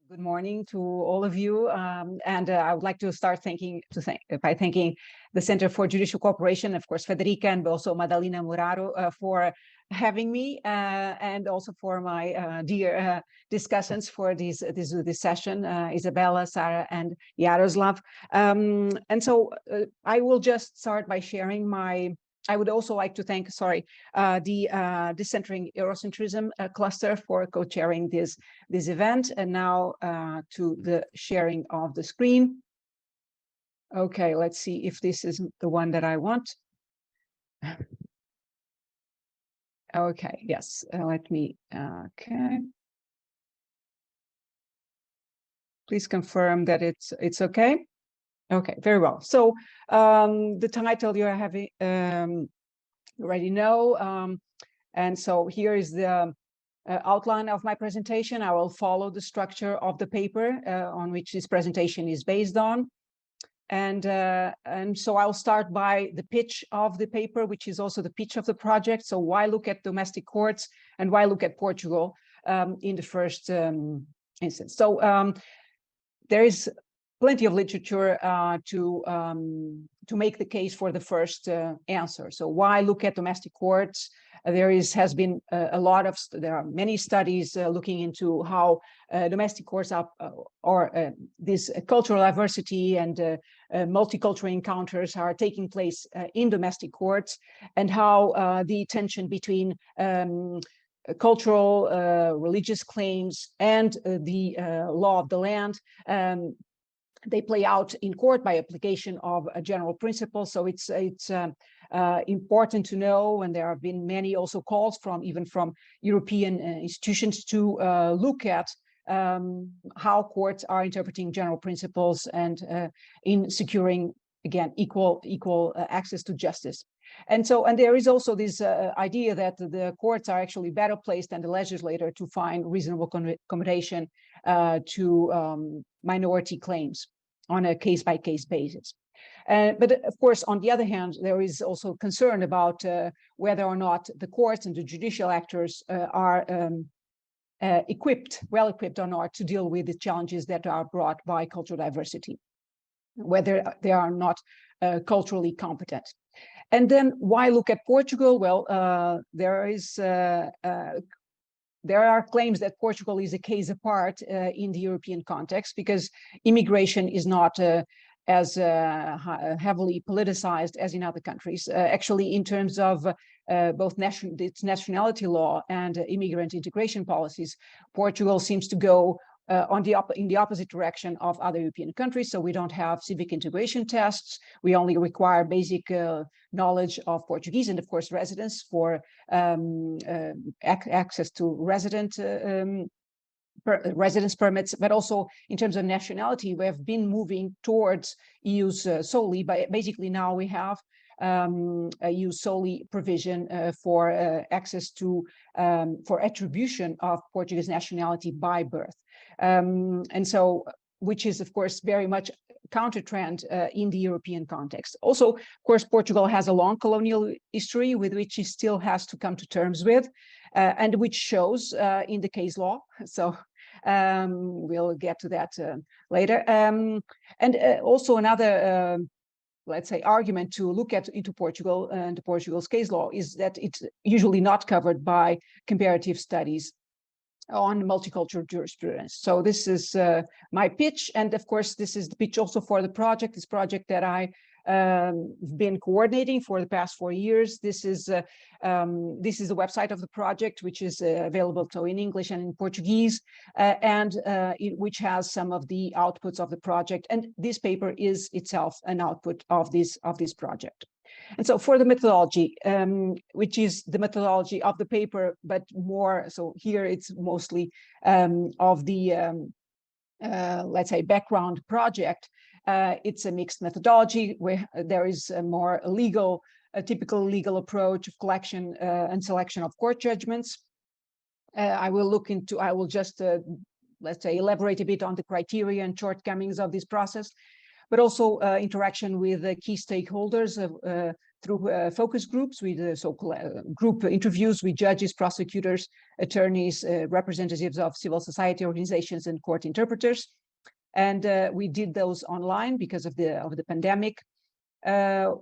Good morning to all of you, and I would like to start by thanking the Center for Judicial Cooperation, of course, Federica, and also Madalena Muraro for having me, and also for my dear discussants for this session, Isabella, Sarah, and Yaroslav. And so I will just start by sharing I would also like to thank, the Decentering Eurocentrism cluster for co-chairing this event. And now to the sharing of the screen. Okay, let's see if this is the one that I want. Okay, yes, let me, okay. Please confirm that it's okay. Okay, very well. So the title you already know. And so here is the outline of my presentation. I will follow the structure of the paper on which this presentation is based on. And so I'll start by the pitch of the paper, which is also the pitch of the project. So why look at domestic courts and why look at Portugal in the first instance? So there is plenty of literature to make the case for the first answer. So why look at domestic courts? There are many studies looking into how domestic courts or this cultural diversity and multicultural encounters are taking place in domestic courts, and how the tension between cultural, religious claims and the law of the land they play out in court by application of a general principle. So it's important to know, and there have been many also calls even from European institutions to look at how courts are interpreting general principles and in securing, again, equal access to justice. And there is also this idea that the courts are actually better placed than the legislator to find reasonable accommodation to minority claims on a case-by-case basis. But of course, on the other hand, there is also concern about whether or not the courts and the judicial actors are well equipped or not to deal with the challenges that are brought by cultural diversity, whether they are not culturally competent. And then why look at Portugal? Well, there are claims that Portugal is a case apart in the European context, because immigration is not as heavily politicized as in other countries. Actually, in terms of both its nationality law and immigrant integration policies, Portugal seems to go in the opposite direction of other European countries. So we don't have civic integration tests. We only require basic knowledge of Portuguese and, of course, residence for access to residence permits. But also in terms of nationality, we have been moving towards EU's solely. But basically now we have a EU solely provision for access to for attribution of Portuguese nationality by birth. And so, which is, of course, very much counter trend in the European context. Also, of course, Portugal has a long colonial history with which it still has to come to terms with, and which shows in the case law. So we'll get to that later. And also another let's say, argument to look into Portugal and Portugal's case law is that it's usually not covered by comparative studies on multicultural jurisprudence. So this is my pitch, and of course this is the pitch also for the project. This project that I been coordinating for the past 4 years. This is the website of the project, which is available so in English and in Portuguese, which has some of the outputs of the project. And this paper is itself an output of this project. And so for the methodology, which is the methodology of the paper, but more so here it's mostly of the let's say background project. It's a mixed methodology where there is a more typical legal approach of collection and selection of court judgments. I will just let's say elaborate a bit on the criteria and shortcomings of this process, but also interaction with key stakeholders, through focus groups with group interviews with judges, prosecutors, attorneys, representatives of civil society organizations, and court interpreters. And we did those online because of the pandemic.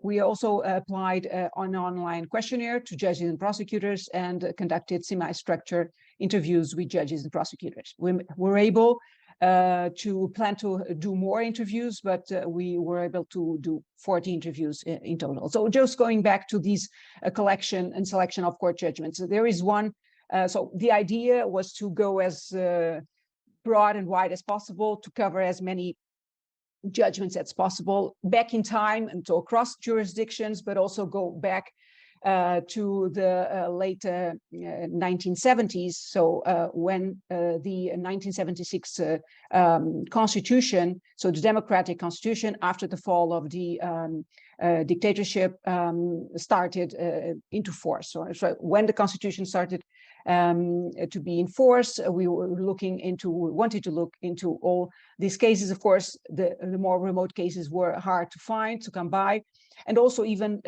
We also applied an online questionnaire to judges and prosecutors and conducted semi-structured interviews with judges and prosecutors. We were able to plan to do more interviews, but we were able to do 40 interviews in total. So just going back to these collection and selection of court judgments, so there is one. So the idea was to go as broad and wide as possible to cover as many judgments as possible back in time, and so across jurisdictions, but also go back to the late 1970s. So when the 1976 Constitution, so the democratic Constitution after the fall of the dictatorship, started into force. So when the Constitution started to be enforced, we wanted to look into all these cases. Of course, the more remote cases were hard to find, to come by, and also even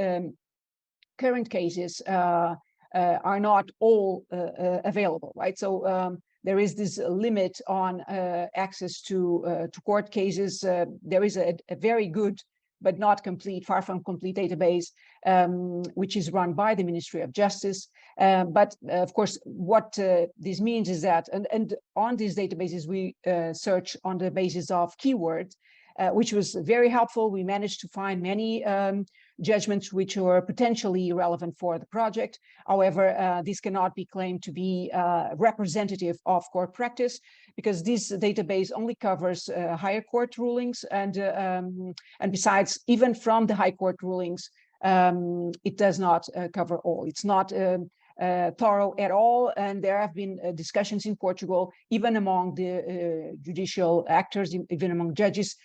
current cases are not all available, right? So there is this limit on access to court cases. There is a very good but not complete, far from complete database, which is run by the Ministry of Justice. But of course, what this means is that, and on these databases, we search on the basis of keywords, which was very helpful. We managed to find many judgments which were potentially relevant for the project. However, this cannot be claimed to be representative of court practice, because this database only covers higher court rulings, and besides, even from the high court rulings, it does not cover all. It's not thorough at all, and there have been discussions in Portugal, even among the judicial actors, even among judges,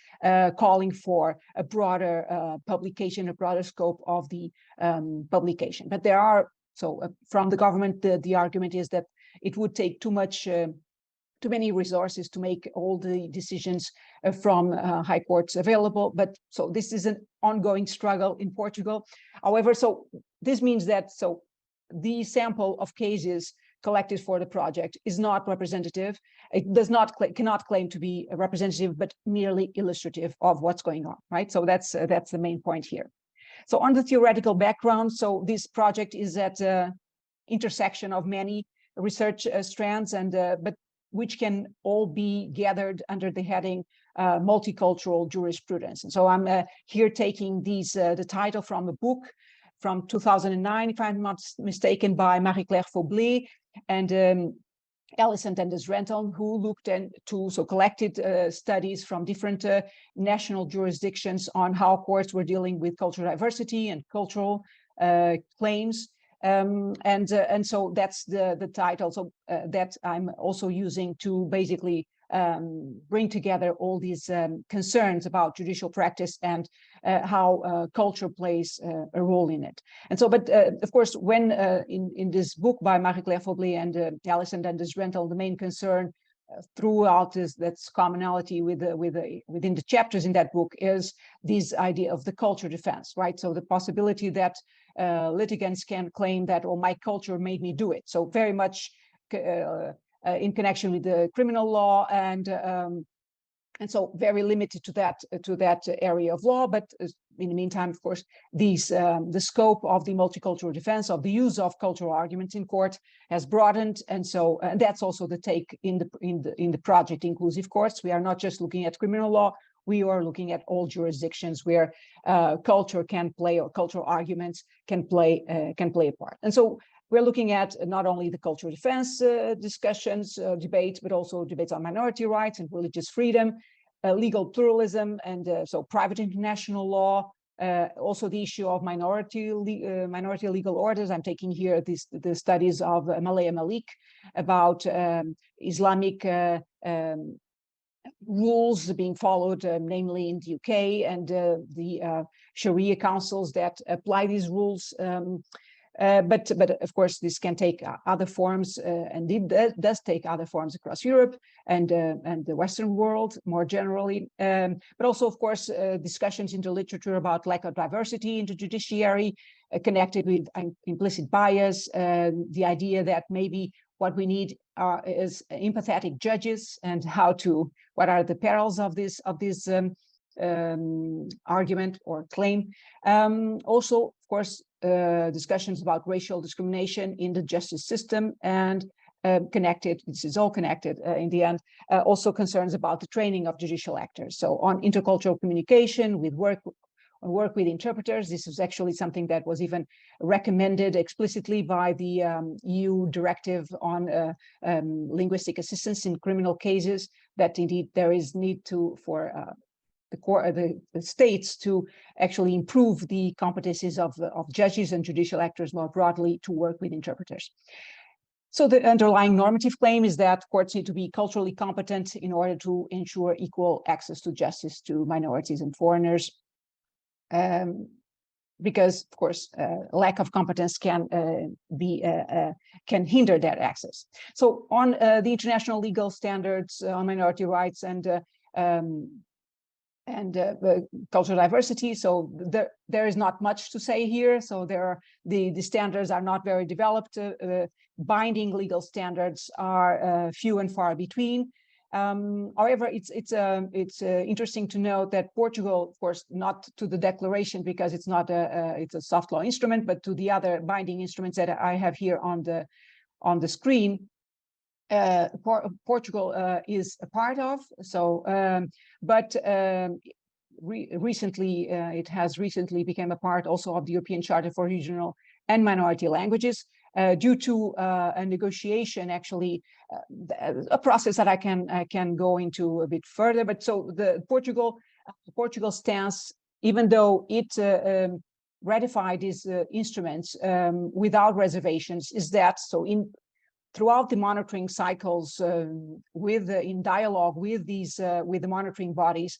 calling for a broader publication, a broader scope of the publication. But there are, from the government, the argument is that it would take too many resources to make all the decisions from high courts available. But so this is an ongoing struggle in Portugal. However, so this means that the sample of cases collected for the project is not representative. It cannot claim to be representative, but merely illustrative of what's going on, right? So that's the main point here. So on the theoretical background, so this project is at the intersection of many research strands, and but which can all be gathered under the heading multicultural jurisprudence. And so I'm here taking the title from a book from 2009, if I'm not mistaken, by Marie-Claire Faublet and Alison Dennis-Renton, who looked into, collected studies from different national jurisdictions on how courts were dealing with cultural diversity and cultural claims. And so that's the title. So that I'm also using to basically bring together all these concerns about judicial practice and how culture plays a role in it. And so, but of course, when in this book by Marie-Claire Faublet and Alison Dennis-Renton, the main concern throughout that's commonality within the chapters in that book is this idea of the culture defense, right? So the possibility that litigants can claim that, oh, my culture made me do it. So very much in connection with the criminal law, and so very limited to that area of law. But in the meantime, of course, the scope of the multicultural defense, of the use of cultural arguments in court, has broadened, and so that's also the take in the project Inclusive Courts. We are not just looking at criminal law; we are looking at all jurisdictions where culture can play, or cultural arguments can play a part. And so we're looking at not only the cultural defense discussions, debates, but also debates on minority rights and religious freedom, legal pluralism, and so private international law, also the issue of minority legal orders. I'm taking here the studies of Malaya Malik about Islamic rules being followed, namely in the UK, and the Sharia councils that apply these rules. But of course, this can take other forms, and it does take other forms across Europe and the Western world more generally. But also, of course, discussions in the literature about lack of diversity in the judiciary, connected with implicit bias, the idea that maybe what we need is empathetic judges, and what are the perils of this argument or claim. Also, of course, discussions about racial discrimination in the justice system, and this is all connected in the end, also concerns about the training of judicial actors. So on intercultural communication, with work with interpreters. This is actually something that was even recommended explicitly by the EU directive on linguistic assistance in criminal cases, that indeed there is need for the states to actually improve the competencies of judges and judicial actors more broadly to work with interpreters. So the underlying normative claim is that courts need to be culturally competent in order to ensure equal access to justice to minorities and foreigners. Because, of course, lack of competence can hinder that access. So on the international legal standards on minority rights and cultural diversity, so there is not much to say here. So the standards are not very developed. Binding legal standards are few and far between. However, it's interesting to note that Portugal, of course, not to the declaration because it's not it's a soft law instrument, but to the other binding instruments that I have here on the screen, Portugal is a part of. So, recently, it has recently become a part also of the European Charter for Regional and Minority Languages, due to a negotiation, actually, a process that I can go into a bit further. But so the Portugal stance, even though it ratified these instruments without reservations, is that throughout the monitoring cycles, in dialogue with the monitoring bodies,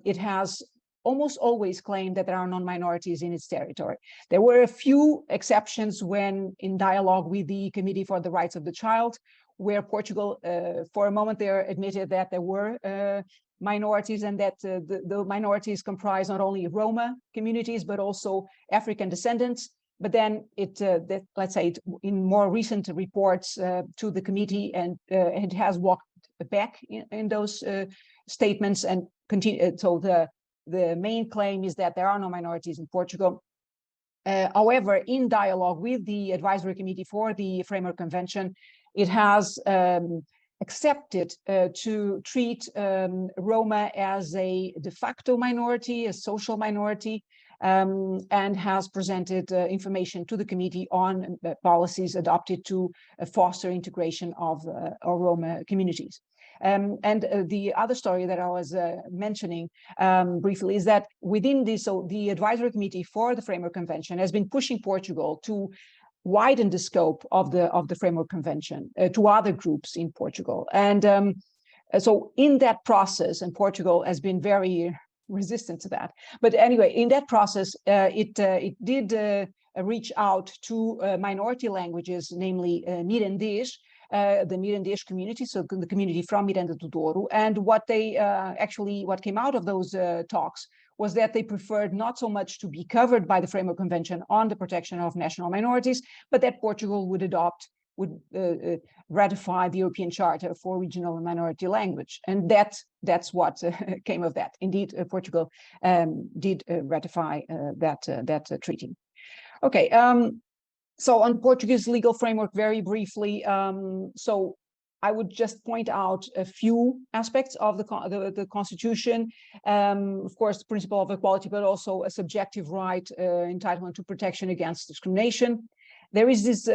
it has almost always claimed that there are non-minorities in its territory. There were a few exceptions when in dialogue with the Committee for the Rights of the Child, where Portugal, for a moment there, admitted that there were minorities, and that the minorities comprise not only Roma communities, but also African descendants. But then let's say in more recent reports to the committee, and it has walked back in those statements and continued. So the main claim is that there are no minorities in Portugal. However, in dialogue with the Advisory Committee for the Framework Convention, it has accepted to treat Roma as a de facto minority, a social minority, and has presented information to the committee on policies adopted to foster integration of Roma communities. And the other story that I was mentioning briefly is that within this, so the Advisory Committee for the Framework Convention has been pushing Portugal to widen the scope of the Framework Convention to other groups in Portugal. And so in that process, and Portugal has been very resistant to that. But anyway, in that process, it did reach out to minority languages, namely Mirandês, the Mirandês community, so the community from Miranda do Douro. And what came out of those talks was that they preferred not so much to be covered by the Framework Convention on the protection of national minorities, but that Portugal would ratify the European Charter for Regional and Minority Language. And that's what came of that. Indeed, Portugal did ratify that treaty. Okay. So on Portuguese legal framework, very briefly, so I would just point out a few aspects of the Constitution. Of course, the principle of equality, but also a subjective right, entitlement to protection against discrimination. There is this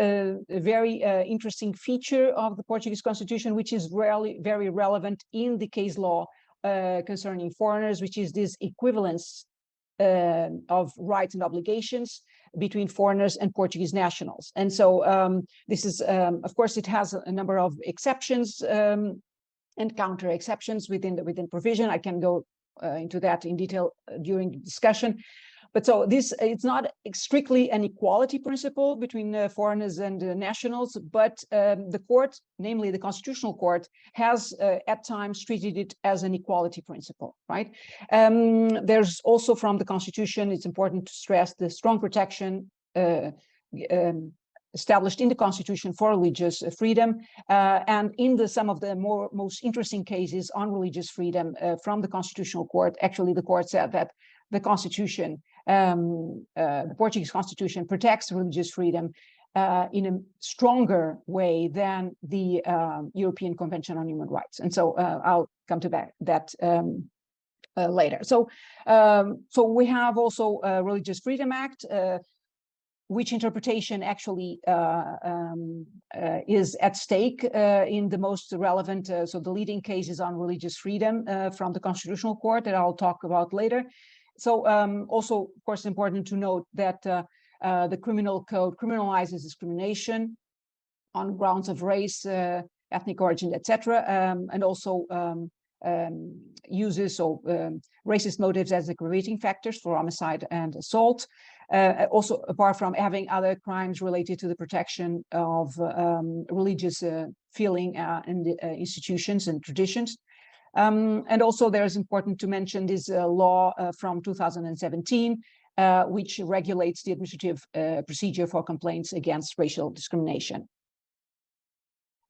very interesting feature of the Portuguese Constitution, which is very relevant in the case law concerning foreigners, which is this equivalence of rights and obligations between foreigners and Portuguese nationals. And so this is, of course, it has a number of exceptions and counter exceptions within provision. I can go into that in detail during the discussion. But so this, it's not strictly an equality principle between foreigners and nationals, but the court, namely the Constitutional Court, has at times treated it as an equality principle, right? There's also from the Constitution, it's important to stress the strong protection established in the Constitution for religious freedom, and in some of the most interesting cases on religious freedom from the Constitutional Court. Actually, the court said that the Constitution, the Portuguese Constitution, protects religious freedom in a stronger way than the European Convention on Human Rights. And so I'll come to that later. So we have also a Religious Freedom Act, which interpretation actually is at stake in the most relevant, so the leading cases on religious freedom from the Constitutional Court that I'll talk about later. So also, of course, important to note that the Criminal Code criminalizes discrimination on grounds of race, ethnic origin, etc., and also uses racist motives as aggravating factors for homicide and assault. Also, apart from having other crimes related to the protection of religious feeling in the institutions and traditions. And also there's important to mention this law from 2017, which regulates the administrative procedure for complaints against racial discrimination.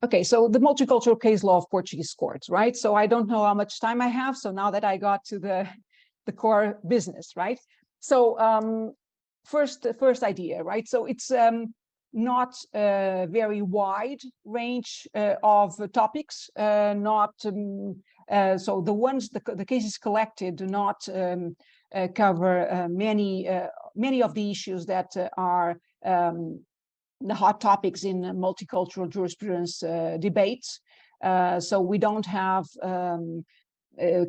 Okay, so the multicultural case law of Portuguese courts, right? So I don't know how much time I have. So now that I got to the core business, right? So first idea, right? So it's not a very wide range of topics, so the cases collected do not cover many of the issues that are the hot topics in multicultural jurisprudence debates. So we don't have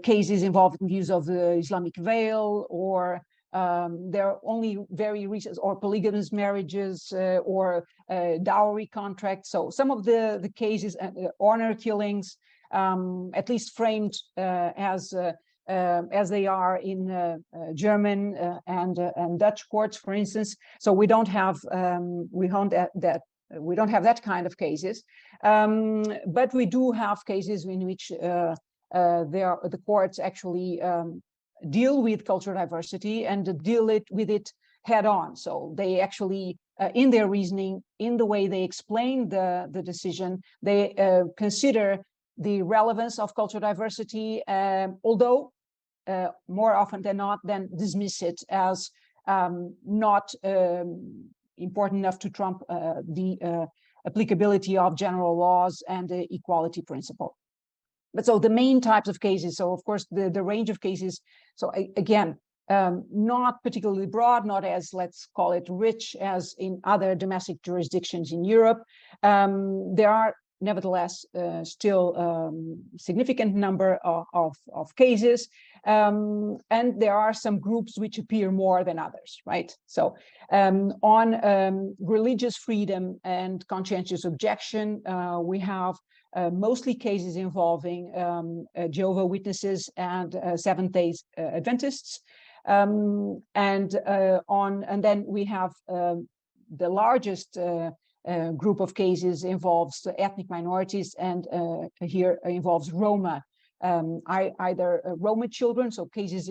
cases involving use of the Islamic veil, or there are only very recent, or polygamous marriages, or dowry contracts. So some of the cases, honor killings, at least framed as they are in German and Dutch courts, for instance. So we don't have that kind of cases, but we do have cases in which the courts actually deal with cultural diversity and deal with it head on. So they actually, in their reasoning, in the way they explain the decision, they consider the relevance of cultural diversity, although more often than not, then dismiss it as not important enough to trump the applicability of general laws and the equality principle. But so the main types of cases, so of course the range of cases, so again, not particularly broad, not as, let's call it, rich as in other domestic jurisdictions in Europe. There are nevertheless still significant number of cases, and there are some groups which appear more than others, right? So on religious freedom and conscientious objection, we have mostly cases involving Jehovah's Witnesses and Seventh-day Adventists, and then we have the largest group of cases involves ethnic minorities, and here involves Roma, either Roma children, so cases,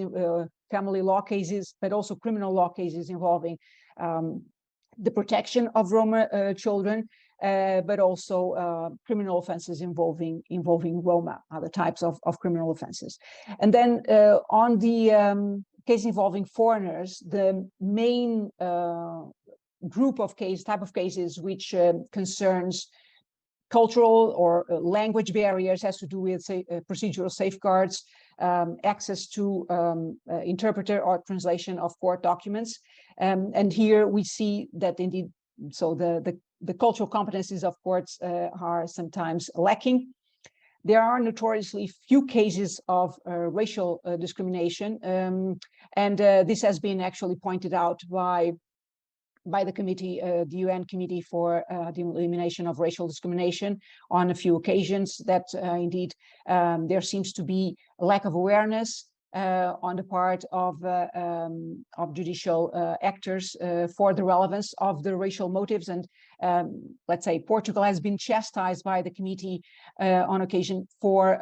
family law cases, but also criminal law cases involving the protection of Roma children, but also criminal offenses involving Roma, other types of criminal offenses. And then on the case involving foreigners, the main type of cases which concerns cultural or language barriers, has to do with, say, procedural safeguards, access to interpreter or translation of court documents. And here we see that indeed, so the cultural competencies of courts are sometimes lacking. There are notoriously few cases of racial discrimination, and this has been actually pointed out by the committee, the UN Committee for the Elimination of Racial Discrimination, on a few occasions, that indeed there seems to be a lack of awareness on the part of judicial actors for the relevance of the racial motives. And let's say Portugal has been chastised by the committee on occasion for,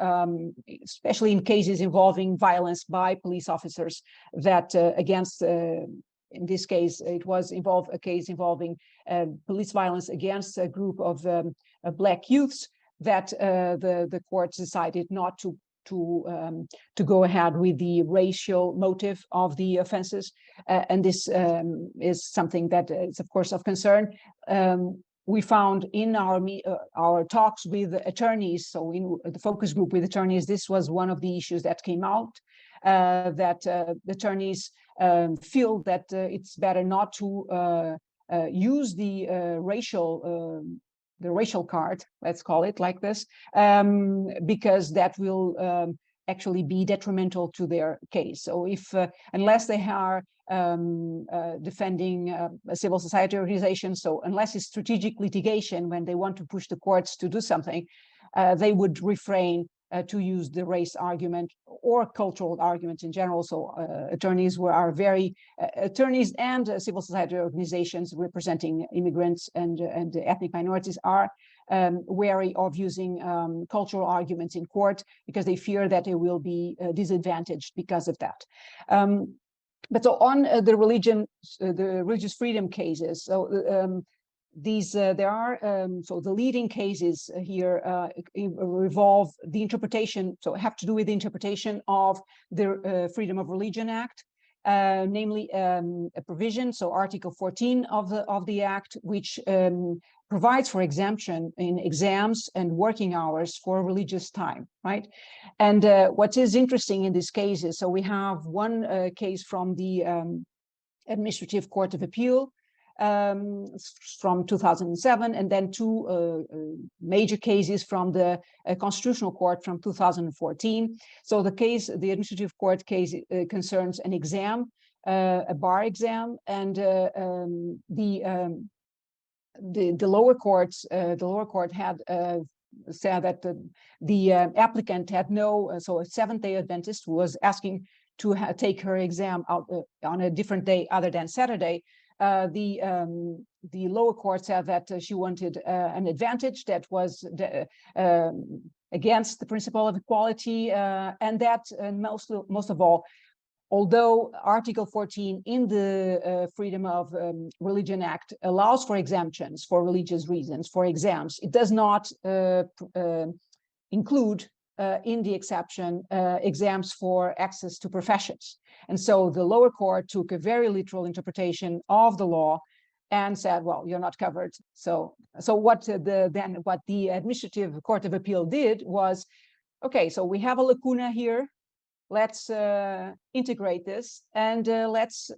especially in cases involving violence by police officers, that against, in this case, it was a case involving police violence against a group of Black youths, that the courts decided not to go ahead with the racial motive of the offenses, and this is something that is, of course, of concern. We found in our talks with attorneys, so in the focus group with attorneys, this was one of the issues that came out, that the attorneys feel that it's better not to use the racial card, let's call it like this, because that will actually be detrimental to their case. So if, unless they are defending a civil society organization, so unless it's strategic litigation, when they want to push the courts to do something, they would refrain to use the race argument or cultural arguments in general. So attorneys attorneys and civil society organizations representing immigrants and ethnic minorities are wary of using cultural arguments in court, because they fear that they will be disadvantaged because of that. But so on the religious freedom cases, so there are so the leading cases here revolve the interpretation, so have to do with the interpretation of the Freedom of Religion Act, namely a provision, so Article 14 of the Act, which provides for exemption in exams and working hours for religious time, right? And what is interesting in these cases, so we have one case from the Administrative Court of Appeal from 2007, and then two major cases from the Constitutional Court from 2014. So the Administrative Court case concerns an exam, a bar exam, and the lower court had said that the applicant had no, so a Seventh-day Adventist who was asking to take her exam out on a different day other than Saturday. The lower court said that she wanted an advantage that was against the principle of equality, and that most of all, although Article 14 in the Freedom of Religion Act allows for exemptions for religious reasons for exams, it does not include in the exception exams for access to professions. And so the lower court took a very literal interpretation of the law and said, well, you're not covered. So what the Administrative Court of Appeal did was, okay, so we have a lacuna here. Let's integrate this, and let's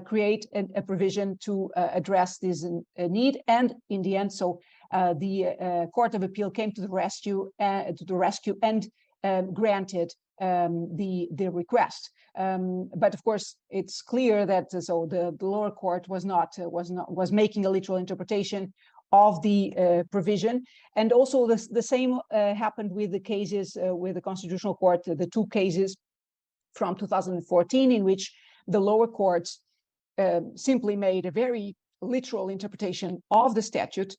create a provision to address this need. And in the end, so the Court of Appeal came to the rescue and granted the request. But of course, it's clear that so the lower court was making a literal interpretation of the provision. And also the same happened with the cases with the Constitutional Court, the two cases from 2014, in which the lower courts simply made a very literal interpretation of the statute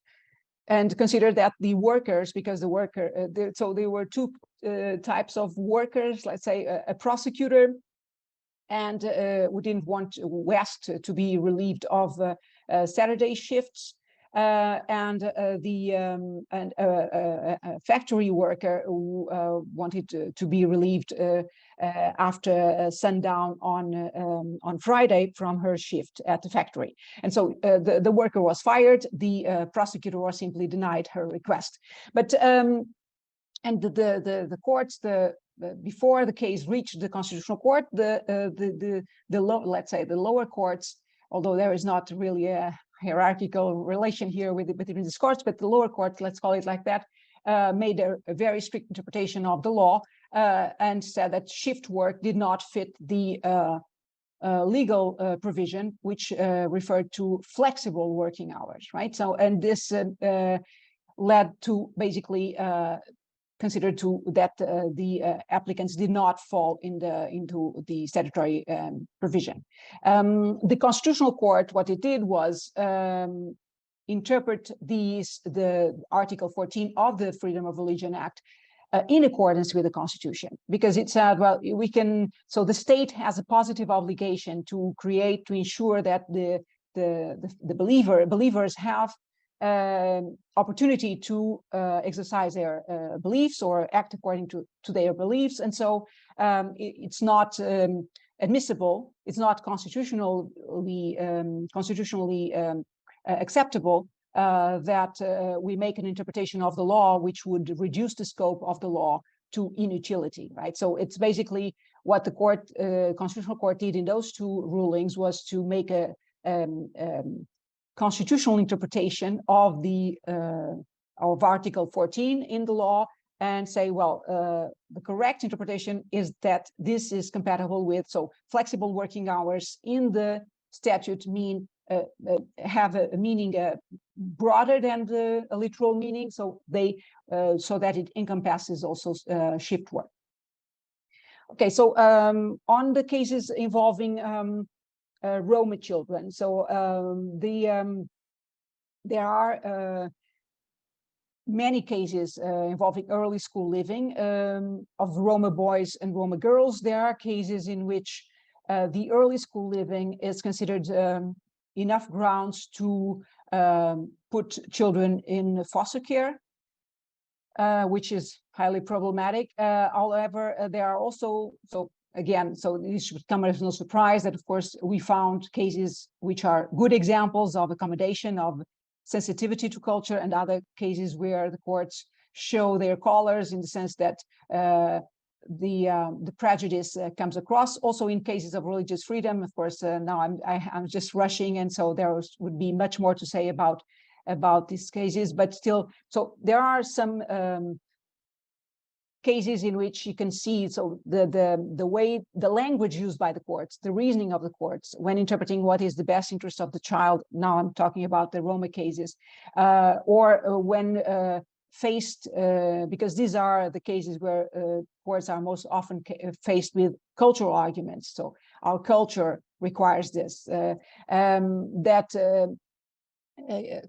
and considered that the workers, because so there were two types of workers, let's say a prosecutor, and we didn't want West to be relieved of Saturday shifts, and a factory worker who wanted to be relieved after sundown on Friday from her shift at the factory. And so the worker was fired. The prosecutor was simply denied her request. But and the courts, before the case reached the Constitutional Court, let's say the lower courts, although there is not really a hierarchical relation here between these courts, but the lower court, let's call it like that, made a very strict interpretation of the law and said that shift work did not fit the legal provision, which referred to flexible working hours, right? So, and this led to basically considered that the applicants did not fall into the statutory provision. The Constitutional Court, what it did was interpret the Article 14 of the Freedom of Religion Act in accordance with the Constitution, because it said, well, so the state has a positive obligation to ensure that the believers have opportunity to exercise their beliefs or act according to their beliefs. And so it's not admissible, it's not constitutionally acceptable that we make an interpretation of the law which would reduce the scope of the law to inutility, right? So it's basically what the Constitutional Court did in those two rulings was to make a constitutional interpretation of Article 14 in the law and say, well, the correct interpretation is that this is compatible with, so flexible working hours in the statute have a meaning broader than the literal meaning, so that it encompasses also shift work. Okay, so on the cases involving Roma children, so there are many cases involving early school living of Roma boys and Roma girls. There are cases in which the early school living is considered enough grounds to put children in foster care, which is highly problematic. However, there are also, so this should come as no surprise that, of course, we found cases which are good examples of accommodation, of sensitivity to culture, and other cases where the courts show their colors in the sense that the prejudice comes across. Also in cases of religious freedom, of course, now I'm just rushing, and so there would be much more to say about these cases, but still, so there are some cases in which you can see, so the way, the language used by the courts, the reasoning of the courts when interpreting what is the best interest of the child. Now I'm talking about the Roma cases, or when faced, because these are the cases where courts are most often faced with cultural arguments. So our culture requires this,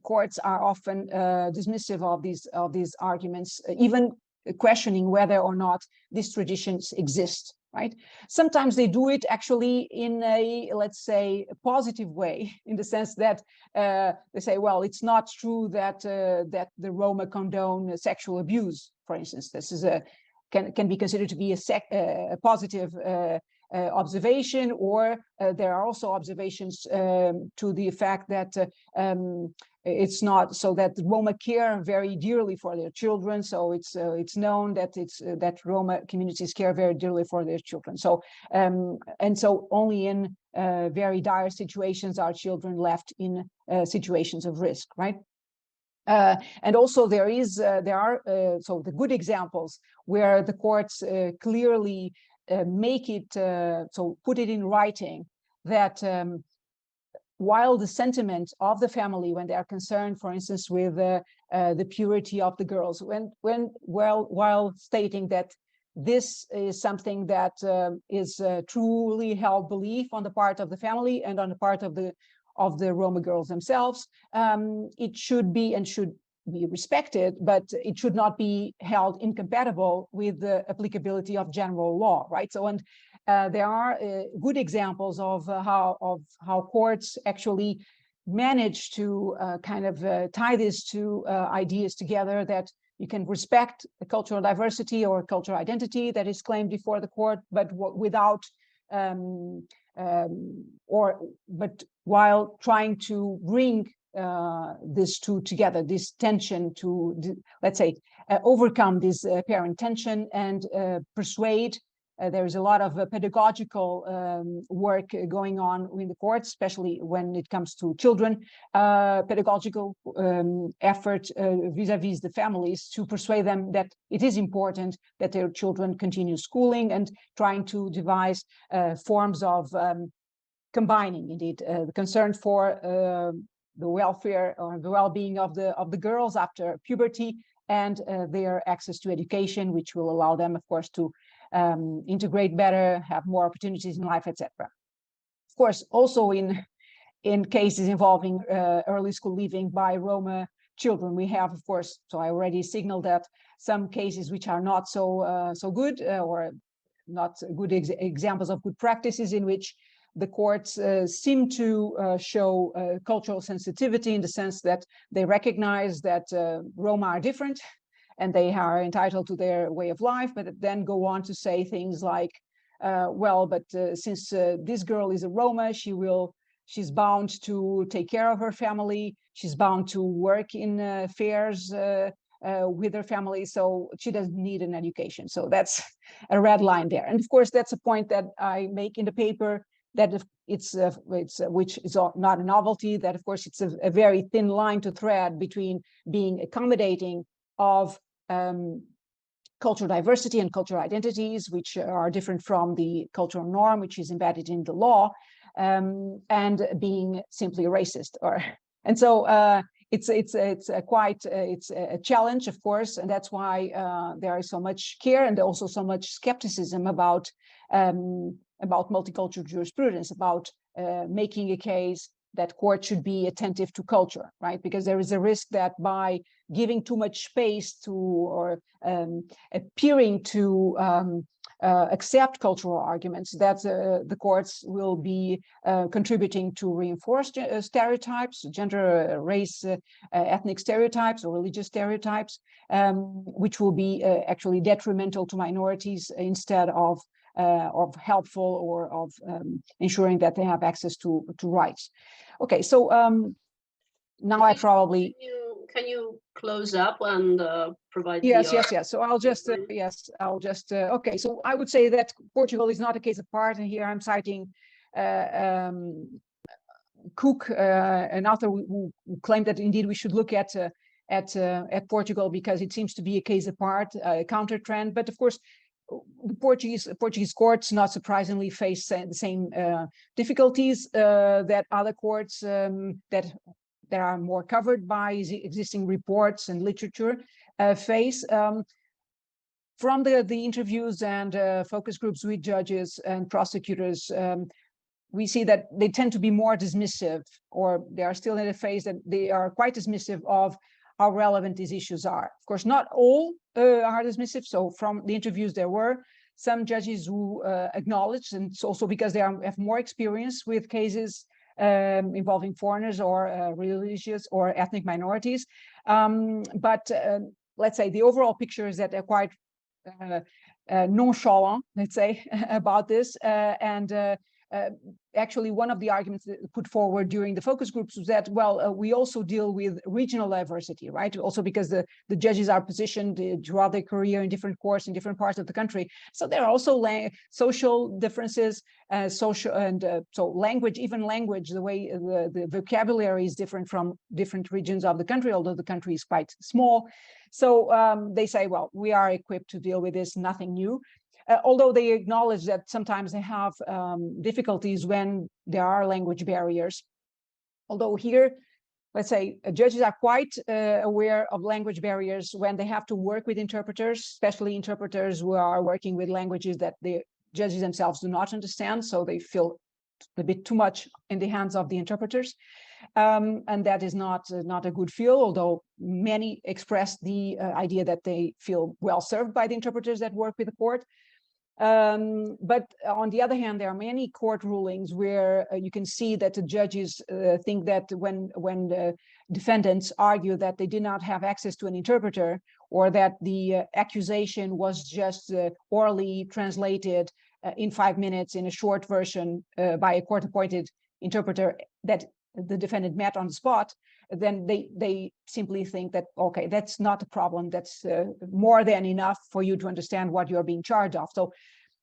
courts are often dismissive of these arguments, even questioning whether or not these traditions exist, right? Sometimes they do it actually in a, let's say, a positive way, in the sense that they say, well, it's not true that that the Roma condone sexual abuse, for instance. This is can be considered to be a positive observation, or there are also observations to the fact that it's not, so that Roma care very dearly for their children. So it's known that that Roma communities care very dearly for their children. So and so only in very dire situations are children left in situations of risk, right? And also there are so the good examples where the courts clearly make it, so put it in writing that while the sentiment of the family, when they are concerned, for instance, with the purity of the girls, while stating that this is something that is truly held belief on the part of the family and on the part of the Roma girls themselves, it should be and should be respected, but it should not be held incompatible with the applicability of general law, right? So, and there are good examples of how courts actually manage to kind of tie these two ideas together, that you can respect the cultural diversity or cultural identity that is claimed before the court, but without but while trying to bring these two together, this tension to, let's say, overcome this apparent tension and persuade. There's a lot of pedagogical work going on in the courts, especially when it comes to children, pedagogical effort vis-a-vis the families to persuade them that it is important that their children continue schooling, and trying to devise forms of combining, indeed, the concern for the welfare or the well-being of the girls after puberty, and their access to education, which will allow them, of course, to integrate better, have more opportunities in life, etc. Of course, also in cases involving early school leaving by Roma children, we have, of course, so I already signaled that some cases which are not so good or not good examples of good practices, in which the courts seem to show cultural sensitivity, in the sense that they recognize that Roma are different and they are entitled to their way of life, but then go on to say things like, well, but since this girl is a Roma, she's bound to take care of her family, she's bound to work in fairs with her family, so she doesn't need an education. So that's a red line there. And of course, that's a point that I make in the paper, that it's which is not a novelty, that of course it's a very thin line to thread between being accommodating of cultural diversity and cultural identities, which are different from the cultural norm, which is embedded in the law, and being simply racist. And so it's a challenge, of course, and that's why there is so much care and also so much skepticism about multicultural jurisprudence, about making a case that court should be attentive to culture, right? Because there is a risk that by giving too much space to, or appearing to accept cultural arguments, that the courts will be contributing to reinforce stereotypes, gender, race, ethnic stereotypes, or religious stereotypes, which will be actually detrimental to minorities instead of helpful, or of ensuring that they have access to rights. Okay, so now I probably... Can you close up and provide? Yes. So I'll just okay. So I would say that Portugal is not a case apart, and here I'm citing Cook, an author who claimed that indeed we should look at Portugal because it seems to be a case apart, a counter trend. But of course, the Portuguese courts, not surprisingly, face the same difficulties that other courts that are more covered by existing reports and literature face. From the interviews and focus groups with judges and prosecutors, we see that they tend to be more dismissive, or they are still in a phase that they are quite dismissive of how relevant these issues are. Of course, not all are dismissive. So from the interviews, there were some judges who acknowledged, and it's also because they have more experience with cases involving foreigners or religious or ethnic minorities. But let's say the overall picture is that they're quite nonchalant, let's say, about this. Actually, one of the arguments put forward during the focus groups was that, well, we also deal with regional diversity, right? Also because the judges are positioned throughout their career in different courts in different parts of the country. So there are also social differences, so language, even language, the way the vocabulary is different from different regions of the country, although the country is quite small. So they say, well, we are equipped to deal with this, nothing new. Although they acknowledge that sometimes they have difficulties when there are language barriers. Although here, let's say, judges are quite aware of language barriers when they have to work with interpreters, especially interpreters who are working with languages that the judges themselves do not understand, so they feel a bit too much in the hands of the interpreters. And that is not a good feel, although many express the idea that they feel well served by the interpreters that work with the court. But on the other hand, there are many court rulings where you can see that the judges think that when the defendants argue that they did not have access to an interpreter, or that the accusation was just orally translated in 5 minutes in a short version by a court-appointed interpreter that the defendant met on the spot, then they simply think that, okay, that's not a problem. That's more than enough for you to understand what you're being charged of. So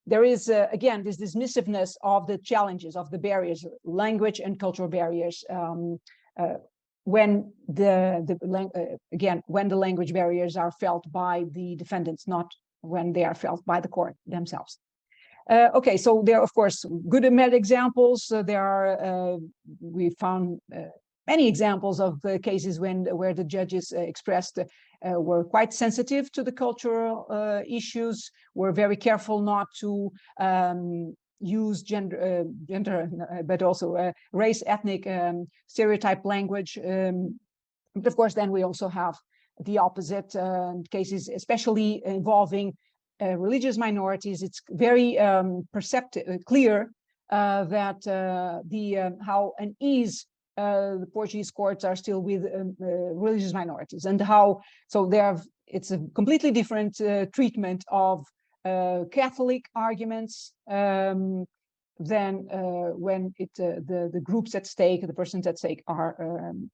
there is, again, this dismissiveness of the challenges, of the barriers, language and cultural barriers, when when the language barriers are felt by the defendants, not when they are felt by the court themselves. Okay, so there are, of course, good and bad examples. We found many examples of cases where the judges expressed were quite sensitive to the cultural issues, were very careful not to use gender, but also race, ethnic stereotype language. But of course, then we also have the opposite cases, especially involving religious minorities. It's very clear that how unease the Portuguese courts are still with religious minorities, and how it's a completely different treatment of Catholic arguments than when the groups at stake, the persons at stake,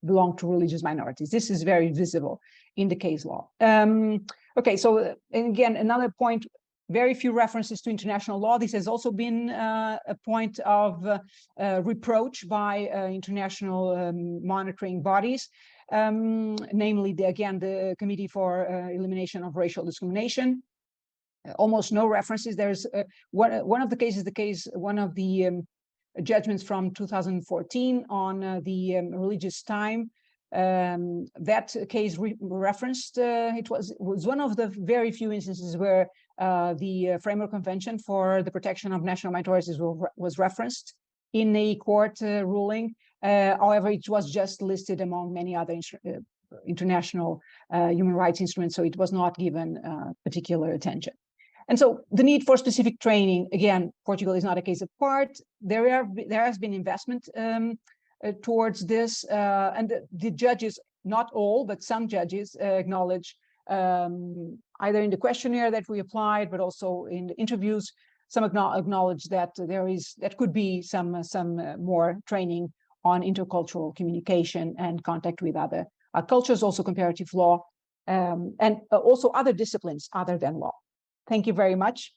belong to religious minorities. This is very visible in the case law. Okay, so and again, another point. Very few references to international law. This has also been a point of reproach by international monitoring bodies, namely, the Committee for Elimination of Racial Discrimination. Almost no references. There's one of the cases, one of the judgments from 2014 on the religious time. That case referenced, it was one of the very few instances where the Framework Convention for the Protection of National Minorities was referenced in a court ruling. However, it was just listed among many other international human rights instruments, so it was not given particular attention. And so the need for specific training, again, Portugal is not a case apart. There has been investment towards this, and the judges, not all, but some judges acknowledge, either in the questionnaire that we applied, but also in the interviews, some acknowledge that that could be some more training on intercultural communication and contact with other cultures, also comparative law, and also other disciplines other than law. Thank you very much.